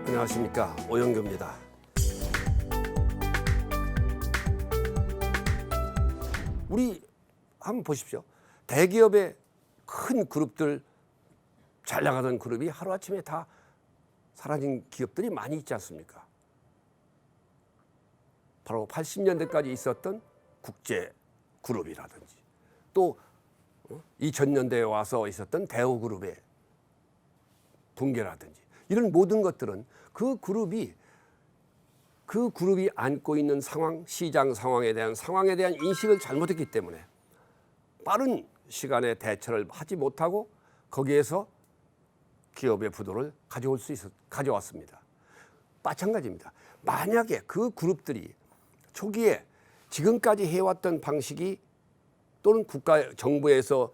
안녕하십니까, 오영규입니다. 우리 한번 보십시오. 대기업의 큰 그룹들, 잘 나가던 그룹이 하루아침에 다 사라진 기업들이 많이 있지 않습니까? 바로 80년대까지 있었던 국제그룹이라든지 또 2000년대에 와서 있었던 대우그룹의 붕괴라든지 이런 모든 것들은 그 그룹이 안고 있는 상황, 시장 상황에 대한 인식을 잘못했기 때문에 빠른 시간에 대처를 하지 못하고 거기에서 기업의 부도를 가져왔습니다. 마찬가지입니다. 만약에 그 그룹들이 초기에 지금까지 해왔던 방식이 또는 정부에서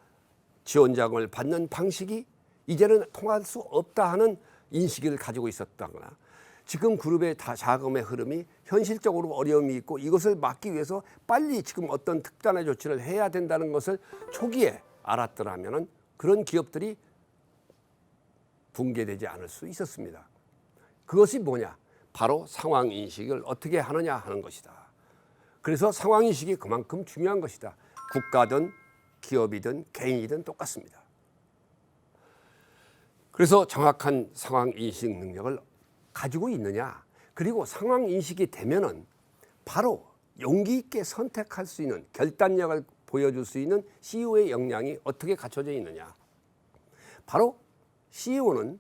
지원자금을 받는 방식이 이제는 통할 수 없다 하는 인식을 가지고 있었다거나 지금 그룹의 자금의 흐름이 현실적으로 어려움이 있고 이것을 막기 위해서 빨리 지금 어떤 특단의 조치를 해야 된다는 것을 초기에 알았더라면 그런 기업들이 붕괴되지 않을 수 있었습니다. 그것이 뭐냐? 바로 상황인식을 어떻게 하느냐 하는 것이다. 그래서 상황인식이 그만큼 중요한 것이다. 국가든 기업이든 개인이든 똑같습니다. 그래서 정확한 상황인식 능력을 가지고 있느냐, 그리고 상황인식이 되면은 바로 용기 있게 선택할 수 있는, 결단력을 보여줄 수 있는 CEO의 역량이 어떻게 갖춰져 있느냐. 바로 CEO는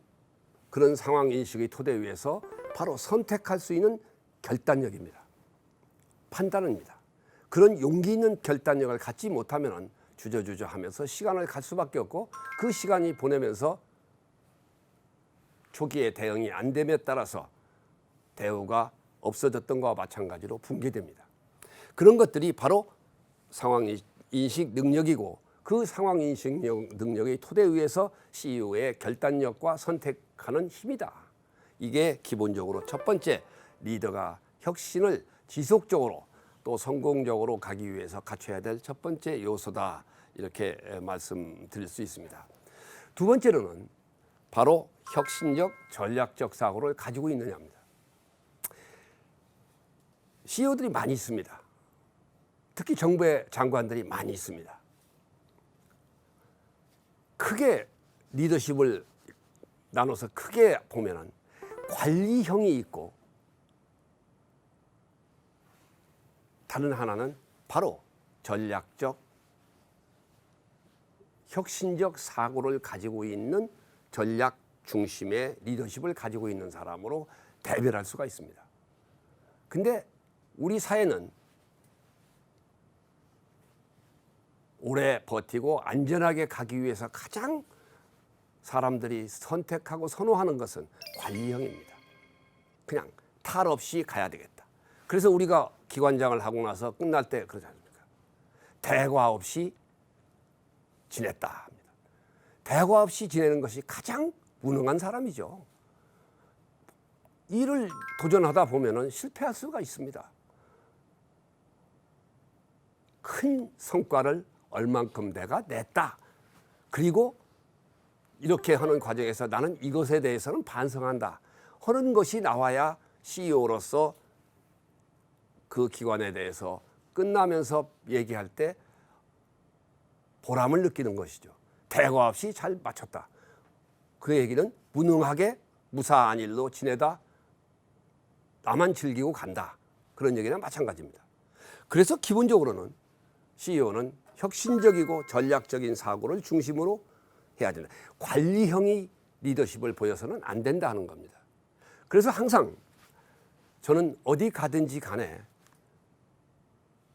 그런 상황인식의 토대 위에서 바로 선택할 수 있는 결단력입니다. 판단입니다. 그런 용기 있는 결단력을 갖지 못하면 주저주저 하면서 시간을 갈 수밖에 없고 그 시간이 보내면서 초기에 대응이 안 됨에 따라서 대우가 없어졌던 것과 마찬가지로 붕괴됩니다. 그런 것들이 바로 상황인식 능력이고 그 상황인식 능력의 토대 위에서 CEO의 결단력과 선택하는 힘이다. 이게 기본적으로 첫 번째 리더가 혁신을 지속적으로 또 성공적으로 가기 위해서 갖춰야 될 첫 번째 요소다. 이렇게 말씀드릴 수 있습니다. 두 번째로는 바로 혁신적 전략적 사고를 가지고 있느냐입니다. CEO들이 많이 있습니다. 특히 정부의 장관들이 많이 있습니다. 크게 리더십을 나눠서 크게 보면은 관리형이 있고 다른 하나는 바로 전략적 혁신적 사고를 가지고 있는 전략 중심의 리더십을 가지고 있는 사람으로 대별할 수가 있습니다. 근데 우리 사회는 오래 버티고 안전하게 가기 위해서 가장 사람들이 선택하고 선호하는 것은 관리형입니다. 그냥 탈 없이 가야 되겠다. 그래서 우리가 기관장을 하고 나서 끝날 때 그러지 않습니까? 대과 없이 지냈다 합니다. 대과 없이 지내는 것이 가장 무능한 사람이죠. 일을 도전하다 보면 실패할 수가 있습니다. 큰 성과를 얼만큼 내가 냈다. 그리고 이렇게 하는 과정에서 나는 이것에 대해서는 반성한다 하는 것이 나와야 CEO로서 그 기관에 대해서 끝나면서 얘기할 때 보람을 느끼는 것이죠. 대과 없이 잘 마쳤다. 그 얘기는 무능하게 무사한 일로 지내다 나만 즐기고 간다. 그런 얘기랑 마찬가지입니다. 그래서 기본적으로는 CEO는 혁신적이고 전략적인 사고를 중심으로 해야 된다. 관리형의 리더십을 보여서는 안 된다 하는 겁니다. 그래서 항상 저는 어디 가든지 간에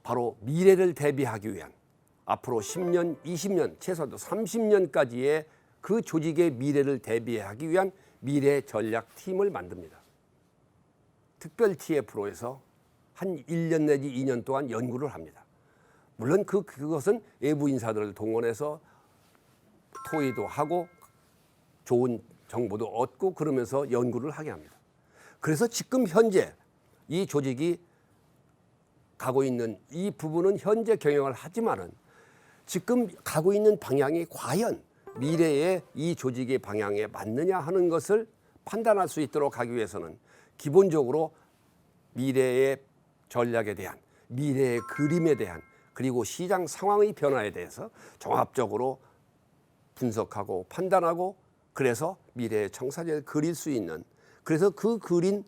바로 미래를 대비하기 위한 앞으로 10년, 20년, 최소한 30년까지의 그 조직의 미래를 대비하기 위한 미래 전략팀을 만듭니다. 특별 TF로에서 한 1년 내지 2년 동안 연구를 합니다. 물론 그것은 외부 인사들을 동원해서 토의도 하고 좋은 정보도 얻고 그러면서 연구를 하게 합니다. 그래서 지금 현재 이 조직이 가고 있는 이 부분은 현재 경영을 하지만은 지금 가고 있는 방향이 과연 미래의 이 조직의 방향에 맞느냐 하는 것을 판단할 수 있도록 하기 위해서는 기본적으로 미래의 전략에 대한, 미래의 그림에 대한, 그리고 시장 상황의 변화에 대해서 종합적으로 분석하고 판단하고, 그래서 미래의 청사진을 그릴 수 있는, 그래서 그 그린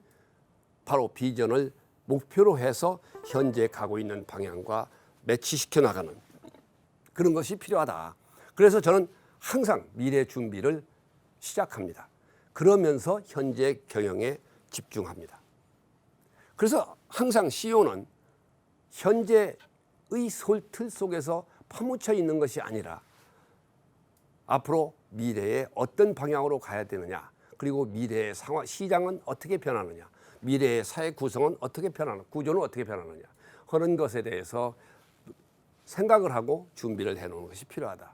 바로 비전을 목표로 해서 현재 가고 있는 방향과 매치시켜 나가는 그런 것이 필요하다. 그래서 저는 항상 미래 준비를 시작합니다. 그러면서 현재 경영에 집중합니다. 그래서 항상 CEO는 현재의 틀 속에서 파묻혀 있는 것이 아니라 앞으로 미래에 어떤 방향으로 가야 되느냐, 그리고 미래의 상황, 시장은 어떻게 변하느냐, 미래의 사회 구성은 어떻게 변하느냐, 구조는 어떻게 변하느냐 하는 것에 대해서 생각을 하고 준비를 해놓는 것이 필요하다.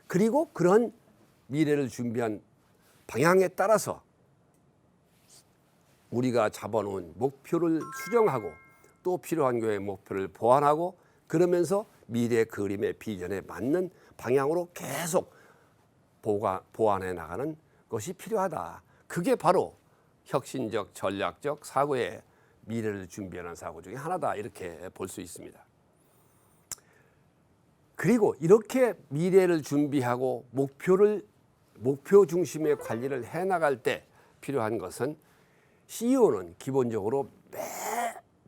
그리고 그런 미래를 준비한 방향에 따라서 우리가 잡아놓은 목표를 수정하고 또 필요한 경우에 목표를 보완하고, 그러면서 미래 그림의 비전에 맞는 방향으로 계속 보완해 나가는 것이 필요하다. 그게 바로 혁신적 전략적 사고의 미래를 준비하는 사고 중에 하나다, 이렇게 볼 수 있습니다. 그리고 이렇게 미래를 준비하고 목표 중심의 관리를 해나갈 때 필요한 것은, CEO는 기본적으로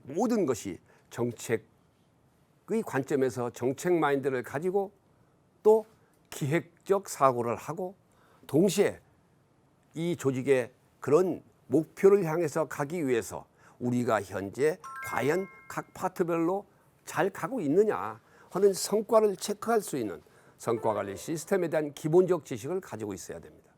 모든 것이 정책의 관점에서 정책 마인드를 가지고 또 기획적 사고를 하고, 동시에 이 조직의 그런 목표를 향해서 가기 위해서 우리가 현재 과연 각 파트별로 잘 가고 있느냐 하는 성과를 체크할 수 있는 성과관리 시스템에 대한 기본적 지식을 가지고 있어야 됩니다.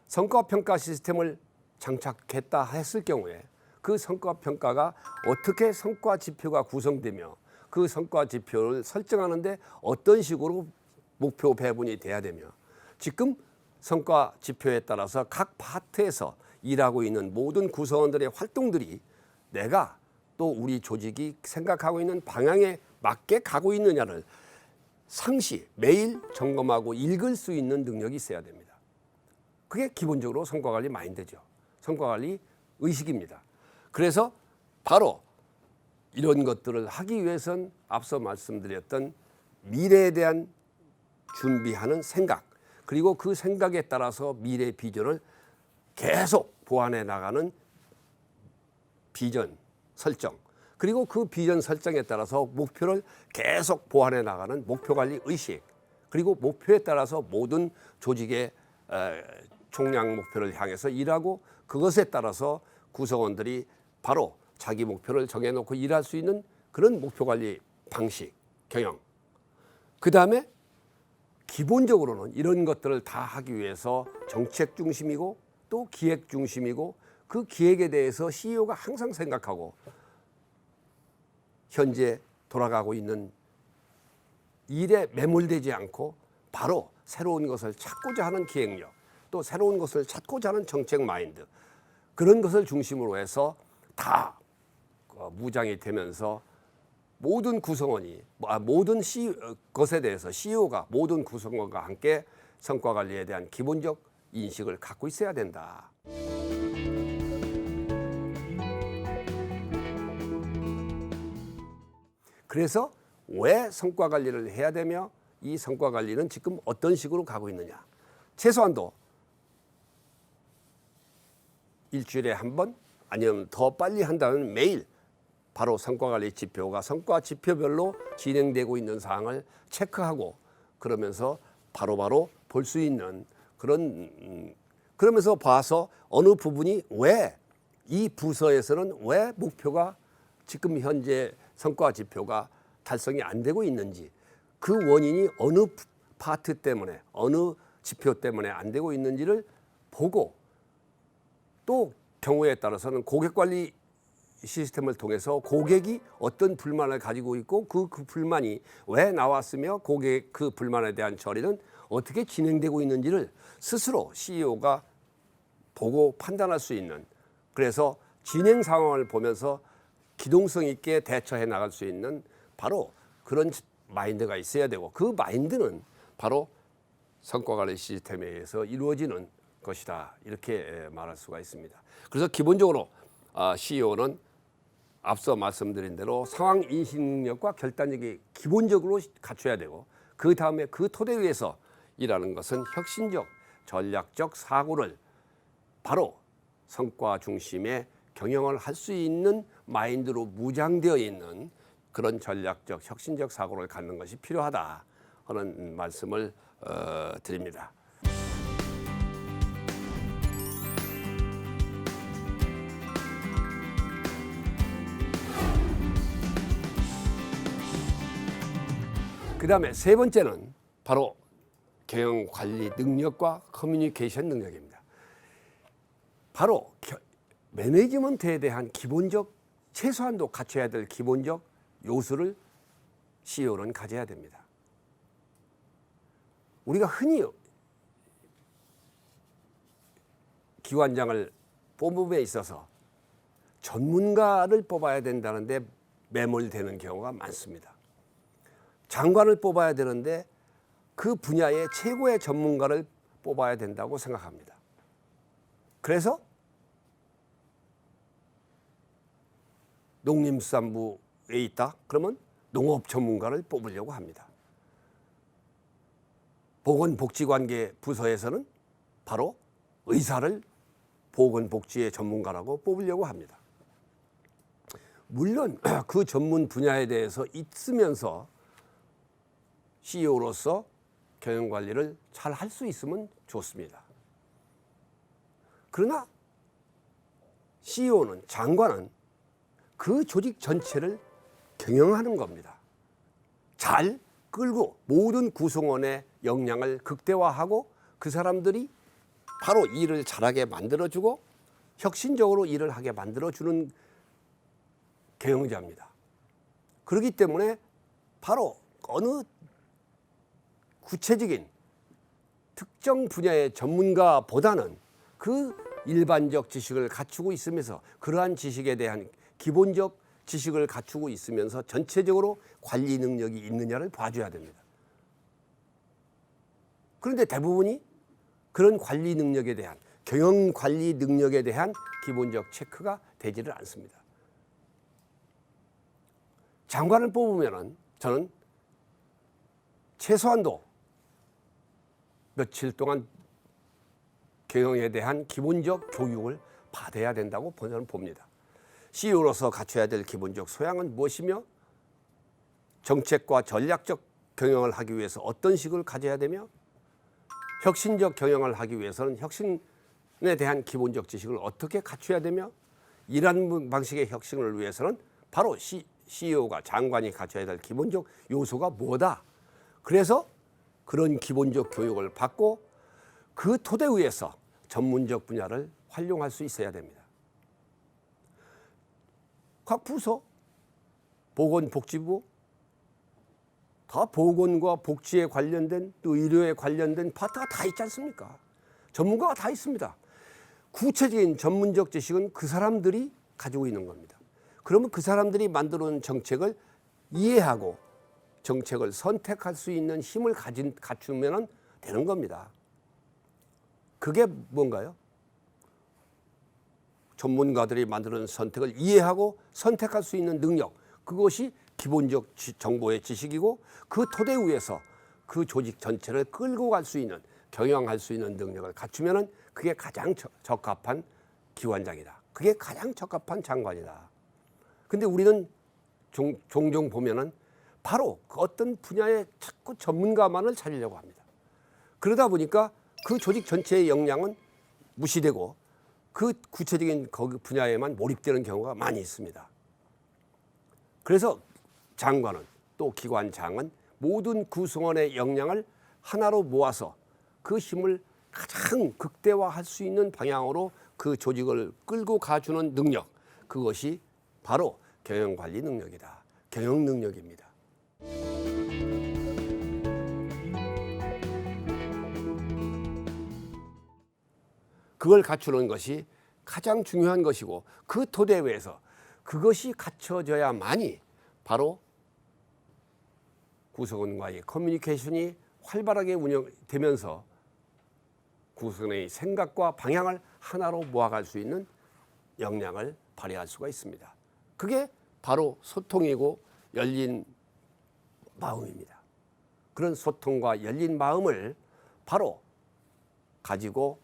성과평가 시스템을 장착했다 했을 경우에 그 성과평가가 어떻게 성과 지표가 구성되며 그 성과 지표를 설정하는데 어떤 식으로 목표 배분이 돼야 되며, 지금 성과 지표에 따라서 각 파트에서 일하고 있는 모든 구성원들의 활동들이 내가 또 우리 조직이 생각하고 있는 방향에 맞게 가고 있느냐를 상시 매일 점검하고 읽을 수 있는 능력이 있어야 됩니다. 그게 기본적으로 성과관리 마인드죠. 성과관리 의식입니다. 그래서 바로 이런 것들을 하기 위해선 앞서 말씀드렸던 미래에 대한 준비하는 생각, 그리고 그 생각에 따라서 미래 비전을 계속 보완해 나가는 비전 설정, 그리고 그 비전 설정에 따라서 목표를 계속 보완해 나가는 목표관리 의식, 그리고 목표에 따라서 모든 조직의 총량 목표를 향해서 일하고, 그것에 따라서 구성원들이 바로 자기 목표를 정해놓고 일할 수 있는 그런 목표관리 방식, 경영. 그 다음에 기본적으로는 이런 것들을 다 하기 위해서 정책 중심이고 또 기획 중심이고, 그 기획에 대해서 CEO가 항상 생각하고 현재 돌아가고 있는 일에 매몰되지 않고 바로 새로운 것을 찾고자 하는 기획력, 또 새로운 것을 찾고자 하는 정책 마인드, 그런 것을 중심으로 해서 다 무장이 되면서 모든 구성원이 모든 것에 대해서 CEO가 모든 구성원과 함께 성과관리에 대한 기본적 인식을 갖고 있어야 된다. 그래서 왜 성과관리를 해야 되며 이 성과관리는 지금 어떤 식으로 가고 있느냐. 최소한도 일주일에 한 번 아니면 더 빨리 한다면 매일 바로 성과관리 지표가 성과 지표별로 진행되고 있는 사항을 체크하고, 그러면서 바로바로 볼 수 있는 그러면서 봐서 어느 부분이 왜 이 부서에서는 왜 목표가 지금 현재 성과 지표가 달성이 안 되고 있는지, 그 원인이 어느 파트 때문에 어느 지표 때문에 안 되고 있는지를 보고, 또 경우에 따라서는 고객관리 시스템을 통해서 고객이 어떤 불만을 가지고 있고 그 불만이 왜 나왔으며 고객 그 불만에 대한 처리는 어떻게 진행되고 있는지를 스스로 CEO가 보고 판단할 수 있는, 그래서 진행 상황을 보면서 기동성 있게 대처해 나갈 수 있는 바로 그런 마인드가 있어야 되고 그 마인드는 바로 성과관리 시스템에 의해서 이루어지는 것이다. 이렇게 말할 수가 있습니다. 그래서 기본적으로 CEO는 앞서 말씀드린 대로 상황 인식 능력과 결단력이 기본적으로 갖춰야 되고 그 다음에 그 토대 위에서 일하는 것은 혁신적, 전략적 사고를 바로 성과 중심의 경영을 할 수 있는 마인드로 무장되어 있는 그런 전략적, 혁신적 사고를 갖는 것이 필요하다 하는 말씀을 드립니다. 그 다음에 세 번째는 바로 경영 관리 능력과 커뮤니케이션 능력입니다. 바로 매니지먼트에 대한 기본적, 최소한도 갖춰야 될 기본적 요소를 CEO는 가져야 됩니다. 우리가 흔히 기관장을 뽑음에 있어서 전문가를 뽑아야 된다는데 매몰되는 경우가 많습니다. 장관을 뽑아야 되는데 그 분야의 최고의 전문가를 뽑아야 된다고 생각합니다. 그래서 농림수산부에 있다? 그러면 농업 전문가를 뽑으려고 합니다. 보건복지관계 부서에서는 바로 의사를 보건복지의 전문가라고 뽑으려고 합니다. 물론 그 전문 분야에 대해서 있으면서 CEO로서 경영관리를 잘 할 수 있으면 좋습니다. 그러나 CEO는, 장관은 그 조직 전체를 경영하는 겁니다. 잘 끌고 모든 구성원의 역량을 극대화하고 그 사람들이 바로 일을 잘하게 만들어주고 혁신적으로 일을 하게 만들어주는 경영자입니다. 그렇기 때문에 바로 어느 구체적인 특정 분야의 전문가보다는 그 일반적 지식을 갖추고 있으면서 그러한 지식에 대한 기본적 지식을 갖추고 있으면서 전체적으로 관리 능력이 있느냐를 봐줘야 됩니다. 그런데 대부분이 그런 관리 능력에 대한, 경영 관리 능력에 대한 기본적 체크가 되지를 않습니다. 장관을 뽑으면은 저는 최소한도 며칠 동안 경영에 대한 기본적 교육을 받아야 된다고 저는 봅니다. CEO로서 갖춰야 될 기본적 소양은 무엇이며 정책과 전략적 경영을 하기 위해서 어떤 식을 가져야 되며 혁신적 경영을 하기 위해서는 혁신에 대한 기본적 지식을 어떻게 갖춰야 되며 이러한 방식의 혁신을 위해서는 바로 CEO가, 장관이 갖춰야 될 기본적 요소가 뭐다. 그래서 그런 기본적 교육을 받고 그 토대 위에서 전문적 분야를 활용할 수 있어야 됩니다. 각 부서, 보건복지부, 다 보건과 복지에 관련된 또 의료에 관련된 파트가 다 있지 않습니까? 전문가가 다 있습니다. 구체적인 전문적 지식은 그 사람들이 가지고 있는 겁니다. 그러면 그 사람들이 만들어 놓은 정책을 이해하고 정책을 선택할 수 있는 힘을 갖추면 되는 겁니다. 그게 뭔가요? 전문가들이 만드는 선택을 이해하고 선택할 수 있는 능력, 그것이 기본적 정보의 지식이고 그 토대 위에서 그 조직 전체를 끌고 갈 수 있는, 경영할 수 있는 능력을 갖추면 그게 가장 적합한 기관장이다. 그게 가장 적합한 장관이다. 근데 우리는 종종 보면은 바로 그 어떤 분야의 자꾸 전문가만을 찾으려고 합니다. 그러다 보니까 그 조직 전체의 역량은 무시되고 그 구체적인 거기 분야에만 몰입되는 경우가 많이 있습니다. 그래서 장관은, 또 기관장은 모든 구성원의 역량을 하나로 모아서 그 힘을 가장 극대화할 수 있는 방향으로 그 조직을 끌고 가주는 능력, 그것이 바로 경영관리 능력이다. 경영 능력입니다. 그걸 갖추는 것이 가장 중요한 것이고 그 토대 위에서 그것이 갖춰져야만이 바로 구성원과의 커뮤니케이션이 활발하게 운영되면서 구성원의 생각과 방향을 하나로 모아갈 수 있는 역량을 발휘할 수가 있습니다. 그게 바로 소통이고 열린 마음입니다. 그런 소통과 열린 마음을 바로 가지고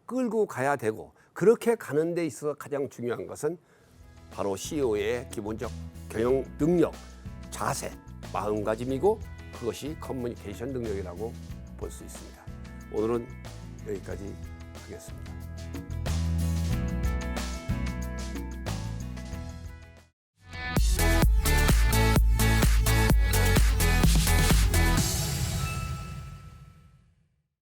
끌고 가야 되고, 그렇게 가는 데 있어서 가장 중요한 것은 바로 CEO의 기본적 경영 능력, 자세, 마음가짐이고, 그것이 커뮤니케이션 능력이라고 볼 수 있습니다. 오늘은 여기까지 하겠습니다.